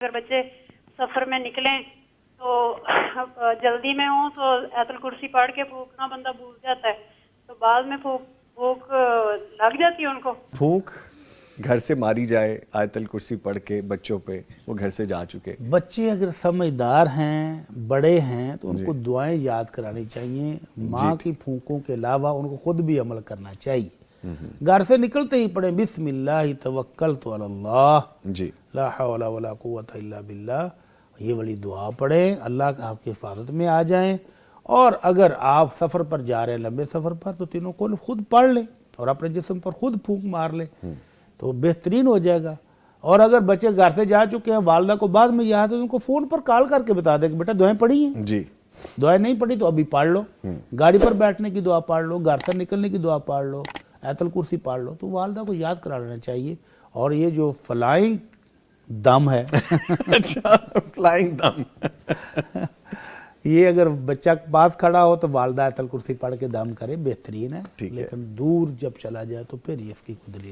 اگر بچے سفر میں نکلیں تو جلدی میں ہوں تو آیت الکرسی پڑھ کے پھونکنا بندہ بھول جاتا ہے، تو بعد میں پھونک لگ جاتی ہے ان کو. پھونک گھر سے ماری جائے آیت الکرسی پڑھ کے بچوں پہ، وہ گھر سے جا چکے. بچے اگر سمجھدار ہیں، بڑے ہیں، تو ان کو دعائیں یاد کرانی چاہیے. ماں کی پھونکوں کے علاوہ ان کو خود بھی عمل کرنا چاہیے. گھر سے نکلتے ہی پڑھیں بسم اللہ توکلت علی اللہ جی لا حول ولا قوت الا باللہ. یہ والی دعا پڑھیں، اللہ آپ کی حفاظت میں آ جائیں. اور اگر آپ سفر پر جا رہے ہیں، لمبے سفر پر، تو تینوں کو خود پڑھ لیں اور اپنے جسم پر خود پھونک مار لیں تو بہترین ہو جائے گا. اور اگر بچے گھر سے جا چکے ہیں، والدہ کو بعد میں یاد ہے تو ان کو فون پر کال کر کے بتا دیں کہ بیٹا دعائیں پڑھی ہیں. جی دعائیں نہیں پڑھی تو ابھی پڑھ لو. گاڑی پر بیٹھنے کی دعا پڑھ لو، گھر سے نکلنے کی دعا پڑھ لو، آیت الکرسی پڑھ لو. تو والدہ کو یاد کرا لینا چاہیے. اور یہ جو فلائنگ دم ہے اچھا فلائنگ دم یہ اگر بچہ پاس کھڑا ہو تو والدہ آیت الکرسی پڑھ کے دم کرے، بہترین ہے. ٹھیک ہے. لیکن دور جب چلا جائے تو پھر اس کی کوئی دلیل